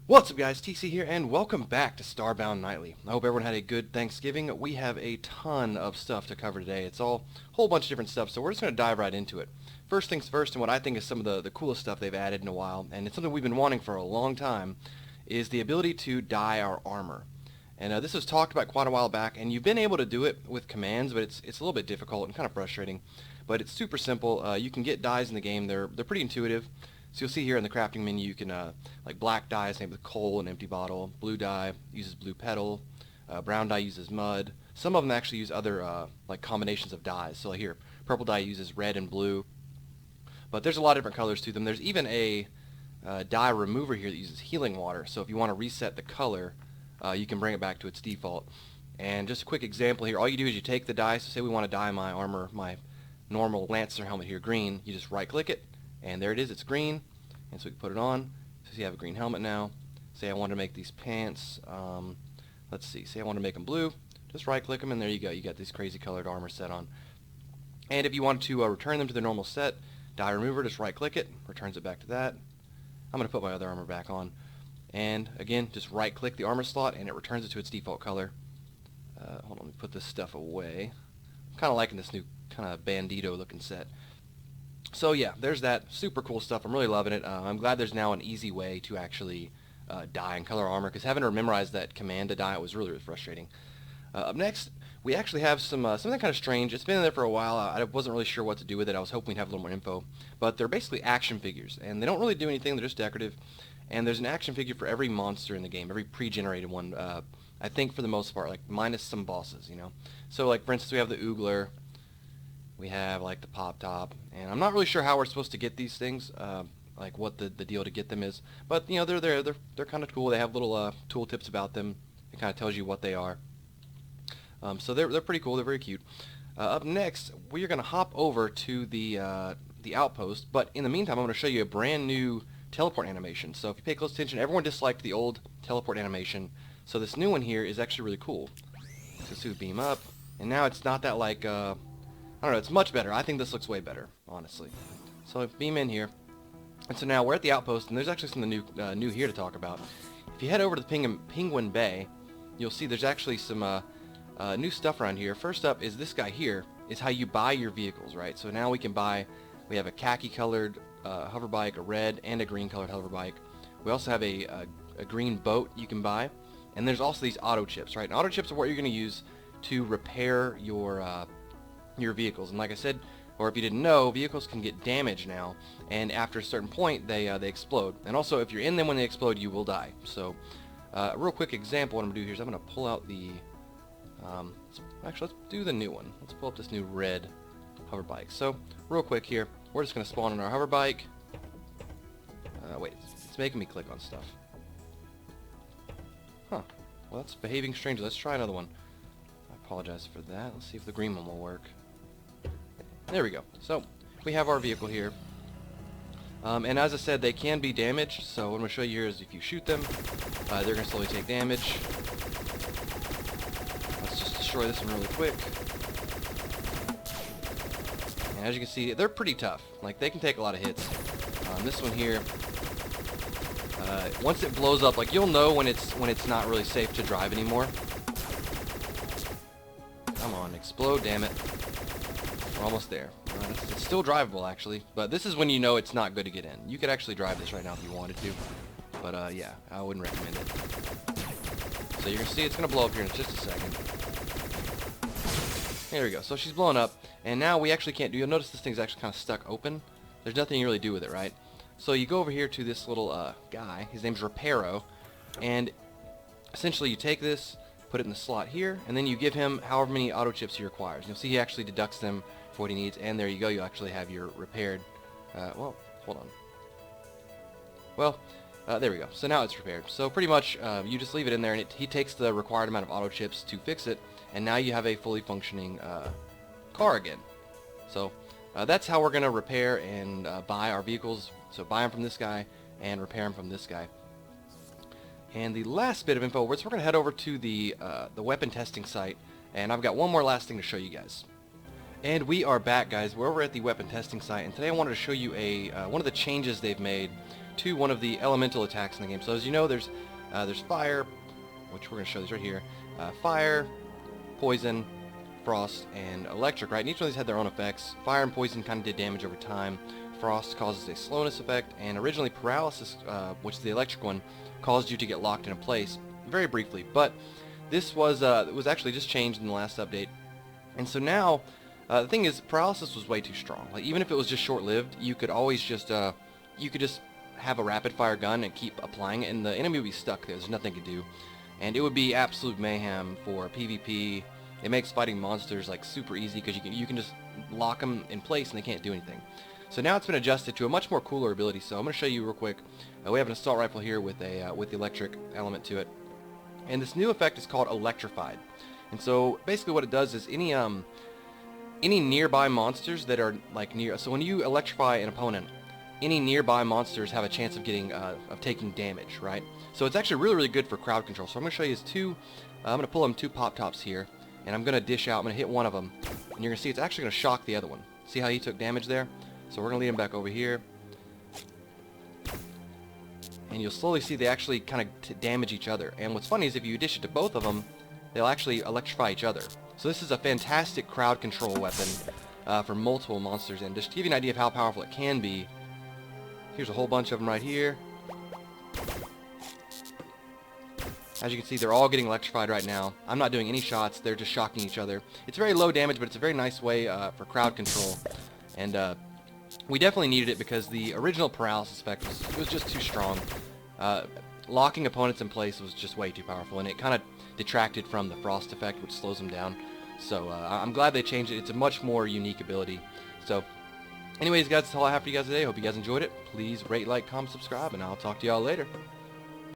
What's up guys, TC here, and welcome back to Starbound Nightly. I hope everyone had a good Thanksgiving. We have a ton of stuff to cover today. It's all a whole bunch of different stuff, so we're just going to dive right into it. First things first, and what I think is some of the coolest stuff they've added in a while, and it's something we've been wanting for a long time, is the ability to dye our armor. And this was talked about quite a while back, and you've been able to do it with commands, but it's a little bit difficult and kind of frustrating. But it's super simple. You can get dyes in the game. They're pretty intuitive. So you'll see here in the crafting menu, you can, like black dye is made with coal and empty bottle. Blue dye uses blue petal. Brown dye uses mud. Some of them actually use other, like combinations of dyes. So like here, purple dye uses red and blue. But there's a lot of different colors to them. There's even a dye remover here that uses healing water. So if you want to reset the color, you can bring it back to its default. And just a quick example here, all you do is you take the dye. So say we want to dye my armor, my normal Lancer helmet here green. You just right click it. And there it is, it's green, and so we can put it on. So you have a green helmet now. Say I want to make these pants, let's see, say I want to make them blue. Just right click them and there you go, you got this crazy colored armor set on. And if you want to return them to their normal set, dye remover, just right click it, returns it back to that. I'm going to put my other armor back on. And again, just right click the armor slot and it returns it to its default color. Hold on, let me put this stuff away. I'm kind of liking this new kind of bandito looking set. So yeah, there's that. Super cool stuff. I'm really loving it. I'm glad there's now an easy way to actually dye and color armor, because having to memorize that command to dye it was really, really frustrating. Up next, we actually have something kind of strange. It's been in there for a while. I wasn't really sure what to do with it. I was hoping we'd have a little more info. But they're basically action figures, and they don't really do anything. They're just decorative. And there's an action figure for every monster in the game, every pre-generated one. I think for the most part, like minus some bosses, you know. So like for instance, we have the Oogler. We have like the Pop Top, and I'm not really sure how we're supposed to get these things, like what the deal to get them is. But you know, they're kind of cool. They have little tool tips about them. It kind of tells you what they are. So they're pretty cool. They're very cute. Up next, we are going to hop over to the outpost. But in the meantime, I'm going to show you a brand new teleport animation. So if you pay close attention, everyone disliked the old teleport animation. So this new one here is actually really cool. So see the beam up, and now it's not that like I don't know, it's much better. I think this looks way better, honestly. So beam in here. And so now we're at the outpost, and there's actually something new here to talk about. If you head over to the Penguin Bay, you'll see there's actually some new stuff around here. First up is this guy here, is how you buy your vehicles, right? So now we can buy, we have a khaki-colored hover bike, a red, and a green-colored hover bike. We also have a green boat you can buy. And there's also these auto chips, right? And auto chips are what you're going to use to repair your vehicles. And like I said, or if you didn't know, vehicles can get damaged now, and after a certain point they explode. And also if you're in them when they explode, you will die. So a real quick example, what I'm gonna do here is I'm gonna pull out the actually, let's do the new one. Let's pull up this new red hover bike. So real quick here, we're just gonna spawn in our hover bike. Wait, it's making me click on stuff. Huh, well that's behaving strangely. Let's try another one. I apologize for that. Let's see if the green one will work. There we go. So we have our vehicle here, and as I said, they can be damaged. So what I'm going to show you here is if you shoot them, they're going to slowly take damage. Let's just destroy this one really quick. And as you can see, they're pretty tough. Like they can take a lot of hits. This one here, once it blows up, like you'll know when it's not really safe to drive anymore. Come on, explode, damn it. We're almost there. It's still drivable, actually, but this is when you know it's not good to get in. You could actually drive this right now if you wanted to, but yeah, I wouldn't recommend it. So you're going to see it's going to blow up here in just a second. There we go. So she's blowing up, and now we actually can't do... You'll notice this thing's actually kind of stuck open. There's nothing you really do with it, right? So you go over here to this little guy. His name's Reparo, and essentially you take this, put it in the slot here, and then you give him however many auto chips he requires. You'll see he actually deducts them for what he needs, and there you go, you actually have your repaired, well, hold on. Well, there we go. So now it's repaired. So pretty much, you just leave it in there, and he takes the required amount of auto chips to fix it, and now you have a fully functioning car again. So that's how we're going to repair and buy our vehicles. So buy them from this guy, and repair them from this guy. And the last bit of info, we're going to head over to the weapon testing site, and I've got one more last thing to show you guys. And we are back, guys. We're over at the weapon testing site, and today I wanted to show you one of the changes they've made to one of the elemental attacks in the game. So as you know, there's fire, which we're going to show these right here. Fire, poison, frost, and electric, right? And each one of these had their own effects. Fire and poison kind of did damage over time. Frost causes a slowness effect, and originally paralysis, which is the electric one, caused you to get locked in place very briefly. But this was actually just changed in the last update. And so now, the thing is, paralysis was way too strong. Like, even if it was just short-lived, you could always just, have a rapid-fire gun and keep applying it, and the enemy would be stuck there. There's nothing to do. And it would be absolute mayhem for PvP. It makes fighting monsters, like, super easy, because you can just lock them in place and they can't do anything. So now it's been adjusted to a much more cooler ability, so I'm going to show you real quick. We have an assault rifle here with the electric element to it. And this new effect is called Electrified. And so basically what it does is any nearby monsters that are like near, so when you electrify an opponent, any nearby monsters have a chance of getting of taking damage, right? So it's actually really good for crowd control. So I'm going to show you his I'm going to pull him 2 pop tops here, and I'm going to dish out. I'm going to hit one of them, and you're going to see it's actually going to shock the other one. See how he took damage there? So we're going to lead him back over here, and you'll slowly see they actually kind of damage each other. And what's funny is if you dish it to both of them, they'll actually electrify each other. So this is a fantastic crowd control weapon for multiple monsters. And just to give you an idea of how powerful it can be, here's a whole bunch of them right here. As you can see, they're all getting electrified right now. I'm not doing any shots. They're just shocking each other. It's very low damage, but it's a very nice way for crowd control. And we definitely needed it because the original paralysis effect was just too strong. Locking opponents in place was just way too powerful, and it kind of detracted from the frost effect, which slows them down. So I'm glad they changed it. It's a much more unique ability. So anyways, guys, that's all I have for you guys today. Hope you guys enjoyed it. Please rate, like, comment, subscribe, and I'll talk to y'all later.